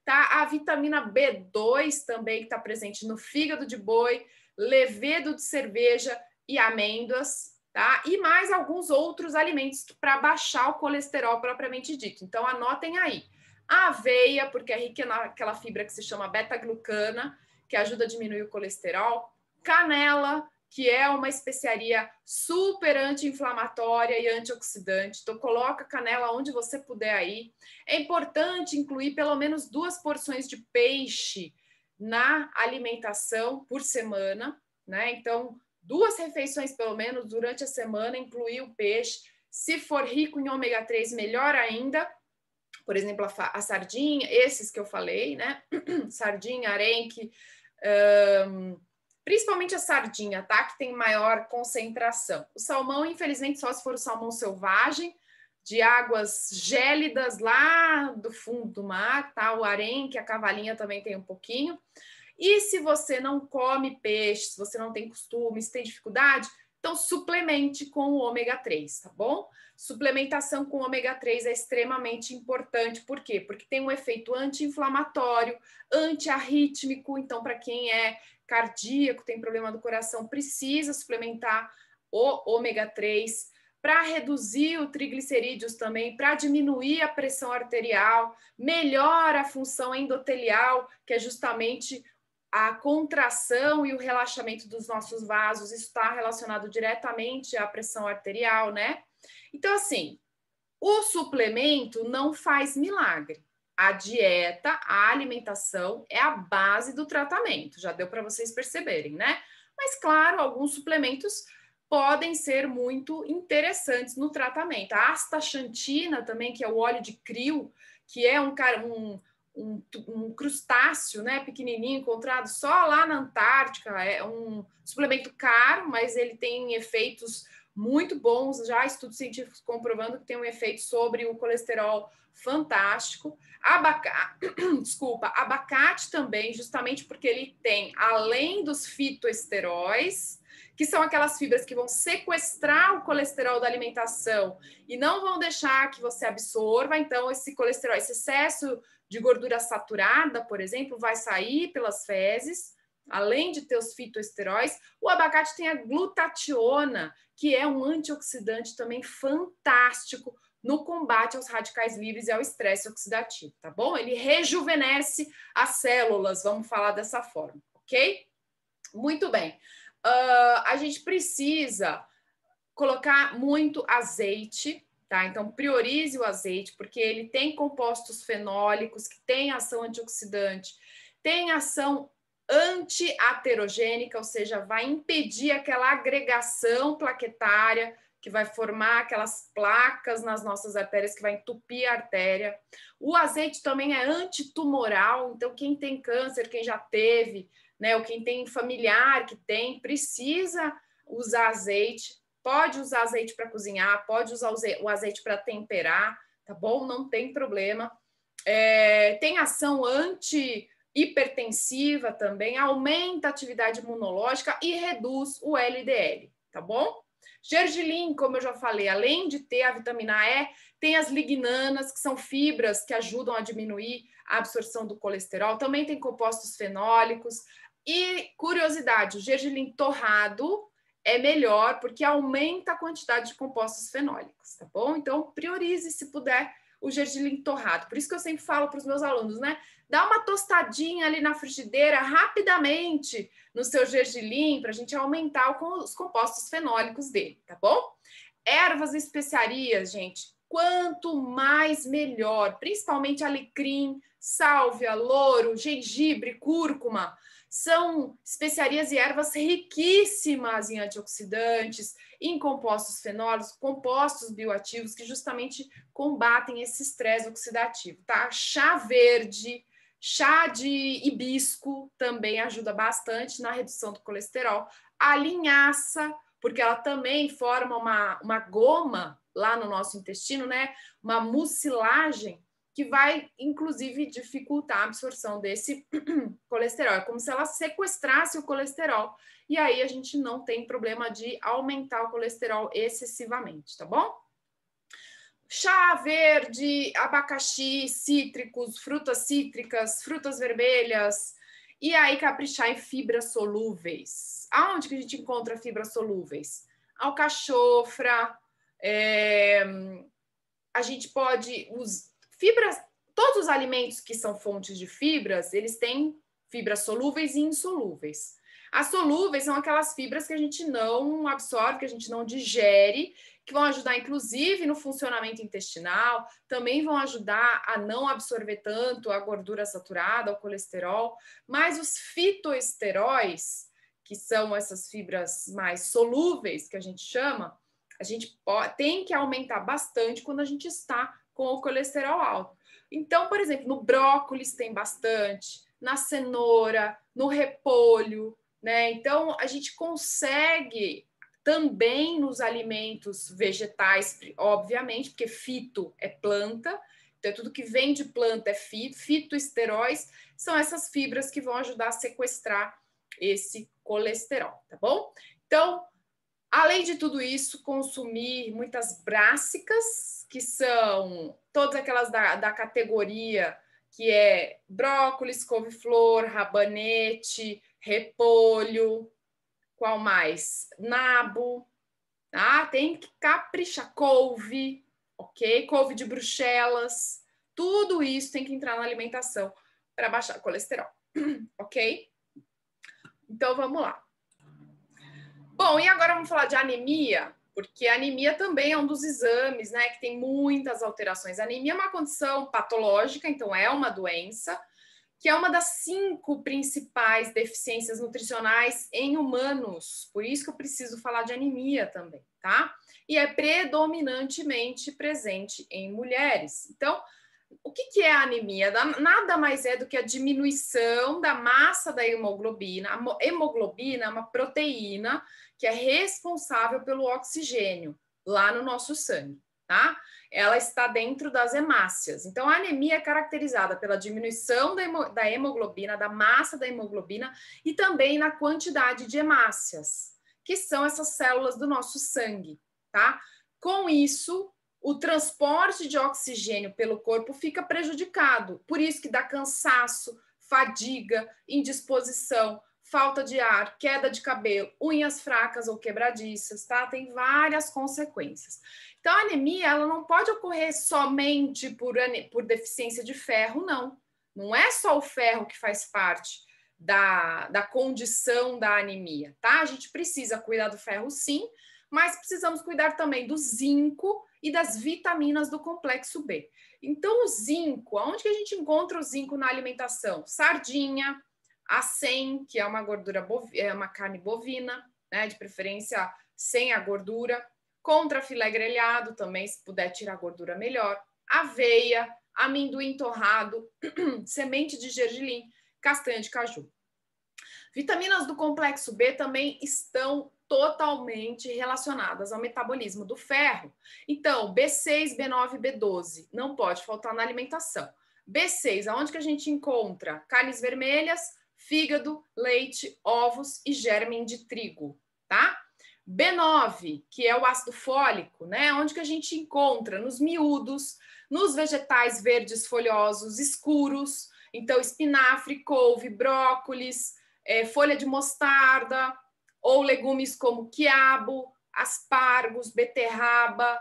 Tá? A vitamina B2 também, que está presente no fígado de boi, levedo de cerveja e amêndoas. Tá? E mais alguns outros alimentos para baixar o colesterol propriamente dito. Então, anotem aí. A aveia, porque é rica naquela fibra que se chama beta-glucana, que ajuda a diminuir o colesterol. Canela, que é uma especiaria super anti-inflamatória e antioxidante. Então, coloca canela onde você puder aí. É importante incluir pelo menos 2 porções de peixe na alimentação por semana, né? Então, 2 refeições pelo menos durante a semana, incluir o peixe. Se for rico em ômega 3, melhor ainda. Por exemplo, a sardinha, esses que eu falei, né? Sardinha, arenque, principalmente a sardinha, tá? Que tem maior concentração. O salmão, infelizmente, só se for o salmão selvagem, de águas gélidas lá do fundo do mar, tá? O arenque, a cavalinha também tem um pouquinho. E se você não come peixe, se você não tem costume, se tem dificuldade, então suplemente com o ômega 3, tá bom? Suplementação com ômega 3 é extremamente importante. Por quê? Porque tem um efeito anti-inflamatório, antiarrítmico. Então, para quem é cardíaco, tem problema do coração, precisa suplementar o ômega 3 para reduzir o triglicerídeos também, para diminuir a pressão arterial, melhora a função endotelial, que é justamente a contração e o relaxamento dos nossos vasos. Isso está relacionado diretamente à pressão arterial, né? Então, assim, o suplemento não faz milagre. A dieta, a alimentação é a base do tratamento. Já deu para vocês perceberem, né? Mas, claro, alguns suplementos podem ser muito interessantes no tratamento. A astaxantina também, que é o óleo de krill, que é um crustáceo, né, pequenininho, encontrado só lá na Antártica. É um suplemento caro, mas ele tem efeitos muito bons, já estudos científicos comprovando que tem um efeito sobre o colesterol fantástico. Abacate também, justamente porque ele tem, além dos fitoesteróis, que são aquelas fibras que vão sequestrar o colesterol da alimentação e não vão deixar que você absorva. Então, esse colesterol, esse excesso de gordura saturada, por exemplo, vai sair pelas fezes, além de ter os fitoesteróis. O abacate tem a glutationa, que é um antioxidante também fantástico no combate aos radicais livres e ao estresse oxidativo, tá bom? Ele rejuvenesce as células, vamos falar dessa forma, ok? Muito bem. A gente precisa colocar muito azeite, tá? Então, priorize o azeite, porque ele tem compostos fenólicos que têm ação antioxidante, tem ação anti-aterogênica, ou seja, vai impedir aquela agregação plaquetária que vai formar aquelas placas nas nossas artérias, que vai entupir a artéria. O azeite também é antitumoral, então quem tem câncer, quem já teve, né, ou quem tem familiar que tem, precisa usar azeite. Pode usar azeite para cozinhar, pode usar o azeite para temperar, tá bom? Não tem problema. Tem ação anti-hipertensiva também, aumenta a atividade imunológica e reduz o LDL, tá bom? Gergelim, como eu já falei, além de ter a vitamina E, tem as lignanas, que são fibras que ajudam a diminuir a absorção do colesterol, também tem compostos fenólicos. E, curiosidade, o gergelim torrado é melhor porque aumenta a quantidade de compostos fenólicos, tá bom? Então, priorize, se puder, o gergelim torrado. Por isso que eu sempre falo para os meus alunos, né? Dá uma tostadinha ali na frigideira rapidamente no seu gergelim para a gente aumentar os compostos fenólicos dele, tá bom? Ervas e especiarias, gente, quanto mais melhor, principalmente alecrim, sálvia, louro, gengibre, cúrcuma. São especiarias e ervas riquíssimas em antioxidantes, em compostos fenólicos, compostos bioativos que justamente combatem esse estresse oxidativo, tá? Chá verde, chá de hibisco também ajuda bastante na redução do colesterol. A linhaça, porque ela também forma uma goma lá no nosso intestino, né? Uma mucilagem que vai, inclusive, dificultar a absorção desse colesterol. É como se ela sequestrasse o colesterol. E aí a gente não tem problema de aumentar o colesterol excessivamente, tá bom? Chá verde, abacaxi, cítricos, frutas cítricas, frutas vermelhas. E aí caprichar em fibras solúveis. Aonde que a gente encontra fibras solúveis? Alcachofra, a gente pode... Fibras, todos os alimentos que são fontes de fibras, eles têm fibras solúveis e insolúveis. As solúveis são aquelas fibras que a gente não absorve, que a gente não digere, que vão ajudar, inclusive, no funcionamento intestinal, também vão ajudar a não absorver tanto a gordura saturada, o colesterol, mas os fitoesteróis, que são essas fibras mais solúveis, que a gente chama, a gente tem que aumentar bastante quando a gente está com o colesterol alto. Então, por exemplo, no brócolis tem bastante, na cenoura, no repolho, né? Então, a gente consegue também nos alimentos vegetais, obviamente, porque fito é planta, então tudo que vem de planta é fitoesteróis, são essas fibras que vão ajudar a sequestrar esse colesterol, tá bom? Então, além de tudo isso, consumir muitas brássicas, que são todas aquelas da categoria que é brócolis, couve-flor, rabanete, repolho, qual mais? Nabo, tá? Tem que caprichar, couve, ok? Couve de Bruxelas, tudo isso tem que entrar na alimentação para baixar o colesterol, ok? Então, vamos lá. Bom, e agora vamos falar de anemia, porque a anemia também é um dos exames, né, que tem muitas alterações. A anemia é uma condição patológica, então é uma doença, que é uma das 5 principais deficiências nutricionais em humanos. Por isso que eu preciso falar de anemia também, tá? E é predominantemente presente em mulheres. Então, o que é a anemia? Nada mais é do que a diminuição da massa da hemoglobina. A hemoglobina é uma proteína que é responsável pelo oxigênio lá no nosso sangue, tá? Ela está dentro das hemácias. Então, a anemia é caracterizada pela diminuição da hemoglobina, da massa da hemoglobina e também na quantidade de hemácias, que são essas células do nosso sangue, tá? Com isso, o transporte de oxigênio pelo corpo fica prejudicado. Por isso que dá cansaço, fadiga, indisposição, falta de ar, queda de cabelo, unhas fracas ou quebradiças, tá? Tem várias consequências. Então, a anemia, ela não pode ocorrer somente por deficiência de ferro, não. Não é só o ferro que faz parte da condição da anemia, tá? A gente precisa cuidar do ferro, sim, mas precisamos cuidar também do zinco e das vitaminas do complexo B. Então, o zinco, aonde que a gente encontra o zinco na alimentação? Sardinha, acém, que é uma gordura é uma carne bovina, né, de preferência sem a gordura, contra filé grelhado também, se puder tirar a gordura melhor, aveia, amendoim torrado, semente de gergelim, castanha de caju. Vitaminas do complexo B também estão totalmente relacionadas ao metabolismo do ferro. Então, B6, B9 e B12 não pode faltar na alimentação. B6, aonde que a gente encontra? Carnes vermelhas, fígado, leite, ovos e germe de trigo, tá? B9, que é o ácido fólico, né? Onde que a gente encontra? Nos miúdos, nos vegetais verdes folhosos escuros, então espinafre, couve, brócolis, folha de mostarda, ou legumes como quiabo, aspargos, beterraba,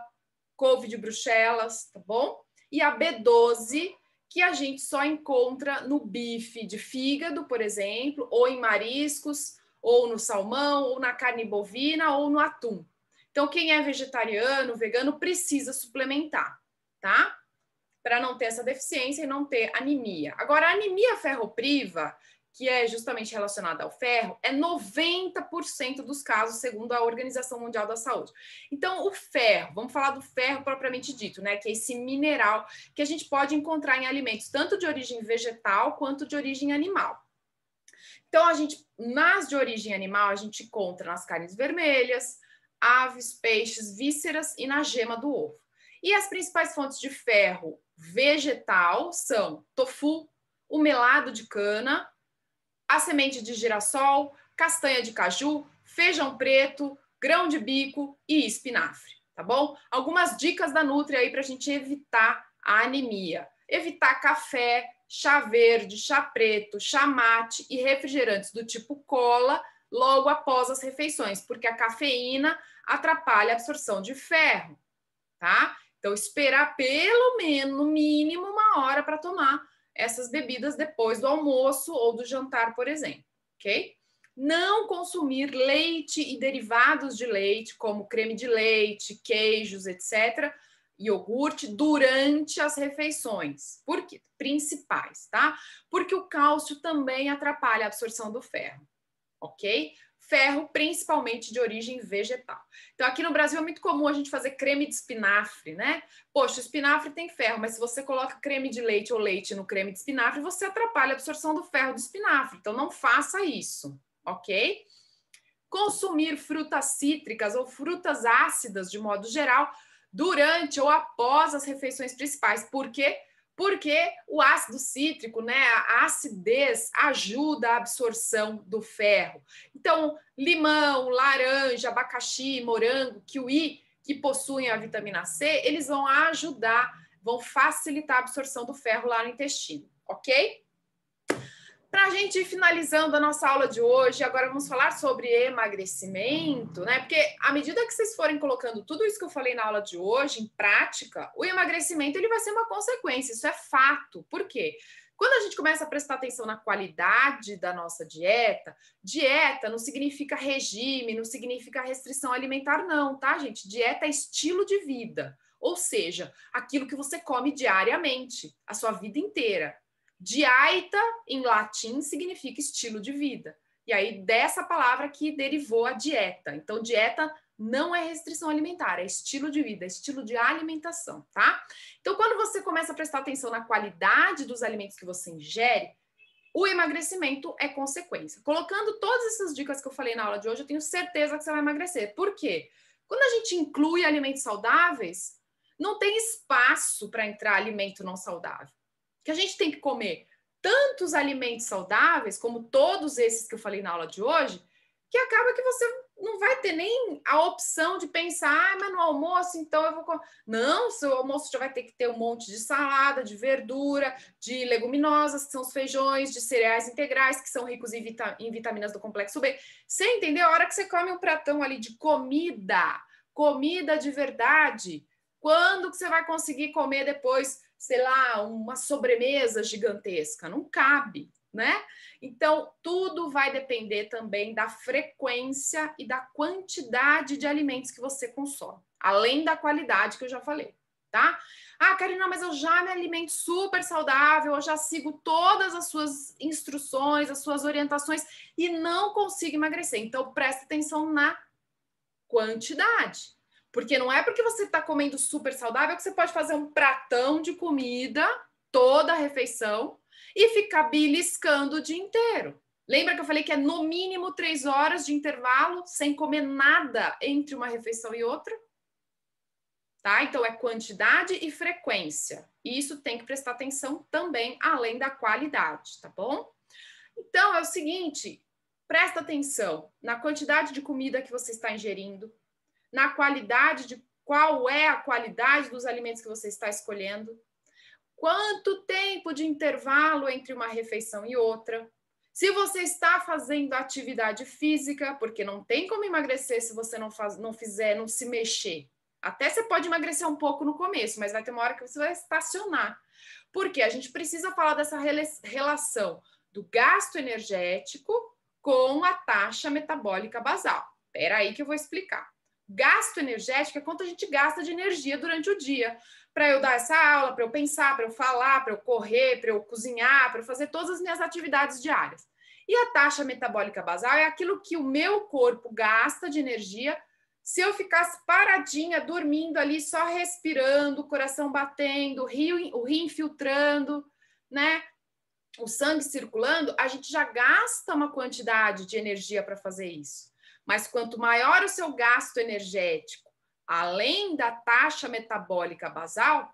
couve de Bruxelas, tá bom? E a B12, que a gente só encontra no bife de fígado, por exemplo, ou em mariscos, ou no salmão, ou na carne bovina, ou no atum. Então, quem é vegetariano, vegano, precisa suplementar, tá? Para não ter essa deficiência e não ter anemia. Agora, a anemia ferropriva, que é justamente relacionada ao ferro, é 90% dos casos, segundo a Organização Mundial da Saúde. Então, o ferro, vamos falar do ferro propriamente dito, né? Que é esse mineral que a gente pode encontrar em alimentos tanto de origem vegetal quanto de origem animal. Então, nas de origem animal, a gente encontra nas carnes vermelhas, aves, peixes, vísceras e na gema do ovo. E as principais fontes de ferro vegetal são tofu, o melado de cana, a semente de girassol, castanha de caju, feijão preto, grão de bico e espinafre, tá bom? Algumas dicas da Nutri aí para a gente evitar a anemia. Evitar café, chá verde, chá preto, chá mate e refrigerantes do tipo cola logo após as refeições, porque a cafeína atrapalha a absorção de ferro, tá? Então, esperar pelo menos, no mínimo, 1 hora para tomar essas bebidas depois do almoço ou do jantar, por exemplo, ok? Não consumir leite e derivados de leite, como creme de leite, queijos, etc., iogurte, durante as refeições. Por quê? Principais, tá? Porque o cálcio também atrapalha a absorção do ferro, ok? Ferro, principalmente de origem vegetal. Então, aqui no Brasil é muito comum a gente fazer creme de espinafre, né? Poxa, o espinafre tem ferro, mas se você coloca creme de leite ou leite no creme de espinafre, você atrapalha a absorção do ferro do espinafre. Então, não faça isso, ok? Consumir frutas cítricas ou frutas ácidas, de modo geral, durante ou após as refeições principais. Por quê? Porque o ácido cítrico, né, a acidez ajuda a absorção do ferro. Então, limão, laranja, abacaxi, morango, kiwi, que possuem a vitamina C, eles vão ajudar, vão facilitar a absorção do ferro lá no intestino, ok? Para a gente ir finalizando a nossa aula de hoje, agora vamos falar sobre emagrecimento, né? Porque à medida que vocês forem colocando tudo isso que eu falei na aula de hoje em prática, o emagrecimento ele vai ser uma consequência, isso é fato. Por quê? Quando a gente começa a prestar atenção na qualidade da nossa dieta, dieta não significa regime, não significa restrição alimentar, não, tá, gente? Dieta é estilo de vida, ou seja, aquilo que você come diariamente, a sua vida inteira. Dieta, em latim, significa estilo de vida. E aí, dessa palavra que derivou a dieta. Então, dieta não é restrição alimentar, é estilo de vida, é estilo de alimentação, tá? Então, quando você começa a prestar atenção na qualidade dos alimentos que você ingere, o emagrecimento é consequência. Colocando todas essas dicas que eu falei na aula de hoje, eu tenho certeza que você vai emagrecer. Por quê? Quando a gente inclui alimentos saudáveis, não tem espaço para entrar alimento não saudável. Que a gente tem que comer tantos alimentos saudáveis, como todos esses que eu falei na aula de hoje, que acaba que você não vai ter nem a opção de pensar, mas no almoço, então eu vou comer. Não, seu almoço já vai ter que ter um monte de salada, de verdura, de leguminosas, que são os feijões, de cereais integrais, que são ricos em vitaminas do complexo B. Você entendeu? A hora que você come um pratão ali de comida de verdade, quando que você vai conseguir comer depois, sei lá, uma sobremesa gigantesca? Não cabe, né? Então, tudo vai depender também da frequência e da quantidade de alimentos que você consome, além da qualidade que eu já falei, tá? Ah, Karina, mas eu já me alimento super saudável, eu já sigo todas as suas instruções, as suas orientações e não consigo emagrecer. Então, presta atenção na quantidade. Porque não é porque você está comendo super saudável que você pode fazer um pratão de comida, toda a refeição, e ficar beliscando o dia inteiro. Lembra que eu falei que é no mínimo 3 horas de intervalo, sem comer nada entre uma refeição e outra? Tá? Então, é quantidade e frequência. E isso tem que prestar atenção também, além da qualidade, tá bom? Então, é o seguinte, Presta atenção na quantidade de comida que você está ingerindo, na qualidade de qual é a qualidade dos alimentos que você está escolhendo, quanto tempo de intervalo entre uma refeição e outra, se você está fazendo atividade física, porque não tem como emagrecer se você não se mexer. Até você pode emagrecer um pouco no começo, mas vai ter uma hora que você vai estacionar. Porque a gente precisa falar dessa relação do gasto energético com a taxa metabólica basal. Espera aí que eu vou explicar. Gasto energético é quanto a gente gasta de energia durante o dia. Para eu dar essa aula, para eu pensar, para eu falar, para eu correr, para eu cozinhar, para eu fazer todas as minhas atividades diárias. E a taxa metabólica basal é aquilo que o meu corpo gasta de energia se eu ficasse paradinha, dormindo ali, só respirando, o coração batendo, o rim infiltrando, né? O sangue circulando, a gente já gasta uma quantidade de energia para fazer isso. Mas quanto maior o seu gasto energético, além da taxa metabólica basal,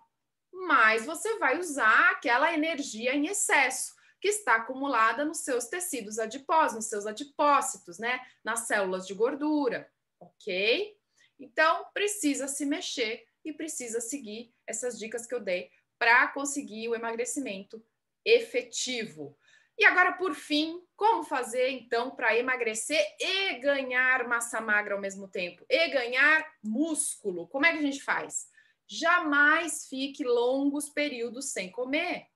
mais você vai usar aquela energia em excesso que está acumulada nos seus tecidos adiposos, nos seus adipócitos, né? Nas células de gordura, ok? Então, precisa se mexer e precisa seguir essas dicas que eu dei para conseguir o emagrecimento efetivo. E agora, por fim, como fazer, então, para emagrecer e ganhar massa magra ao mesmo tempo? E ganhar músculo? Como é que a gente faz? Jamais fique longos períodos sem comer.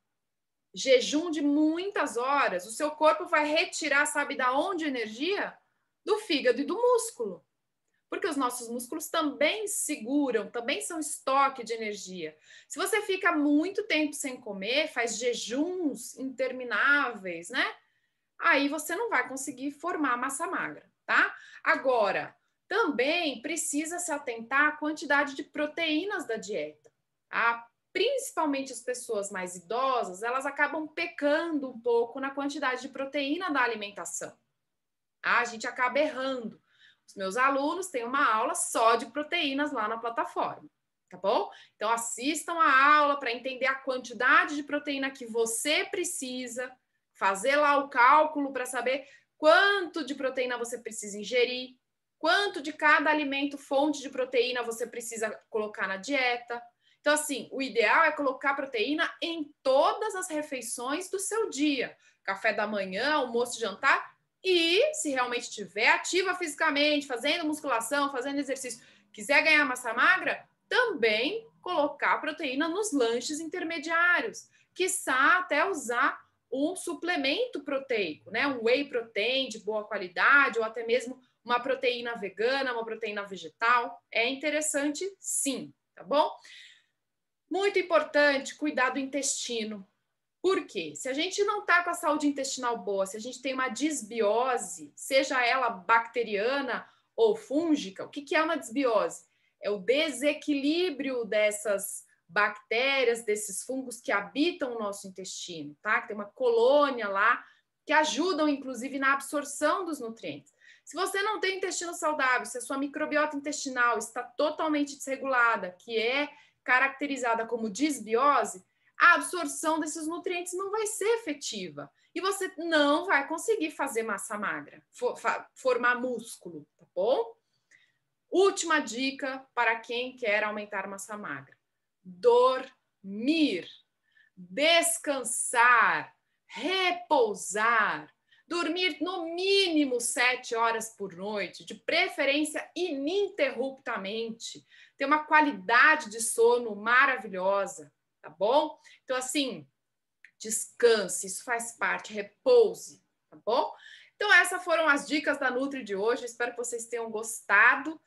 Jejum de muitas horas, o seu corpo vai retirar, sabe da onde energia? Do fígado e do músculo. Porque os nossos músculos também seguram, também são estoque de energia. Se você fica muito tempo sem comer, faz jejuns intermináveis, né? Aí você não vai conseguir formar massa magra, tá? Agora, também precisa se atentar à quantidade de proteínas da dieta, tá? Principalmente as pessoas mais idosas, elas acabam pecando um pouco na quantidade de proteína da alimentação. A gente acaba errando. Os meus alunos têm uma aula só de proteínas lá na plataforma, tá bom? Então, assistam a aula para entender a quantidade de proteína que você precisa, fazer lá o cálculo para saber quanto de proteína você precisa ingerir, quanto de cada alimento, fonte de proteína você precisa colocar na dieta. Então, assim, o ideal é colocar proteína em todas as refeições do seu dia. Café da manhã, almoço, jantar. E, se realmente estiver ativa fisicamente, fazendo musculação, fazendo exercício, quiser ganhar massa magra, também colocar proteína nos lanches intermediários. Quiçá até usar um suplemento proteico, né? Um whey protein de boa qualidade, ou até mesmo uma proteína vegana, uma proteína vegetal. É interessante, sim, tá bom? Muito importante cuidar do intestino. Por quê? Se a gente não está com a saúde intestinal boa, se a gente tem uma disbiose, seja ela bacteriana ou fúngica, o que é uma disbiose? É o desequilíbrio dessas bactérias, desses fungos que habitam o nosso intestino, tá? Que tem uma colônia lá que ajudam, inclusive, na absorção dos nutrientes. Se você não tem intestino saudável, se a sua microbiota intestinal está totalmente desregulada, que é caracterizada como disbiose, a absorção desses nutrientes não vai ser efetiva. E você não vai conseguir fazer massa magra, formar músculo, tá bom? Última dica para quem quer aumentar massa magra: dormir, descansar, repousar. Dormir no mínimo 7 horas por noite, de preferência ininterruptamente. Ter uma qualidade de sono maravilhosa, tá bom? Então, assim, descanse, isso faz parte, repouse, tá bom? Então, essas foram as dicas da Nutri de hoje. Espero que vocês tenham gostado.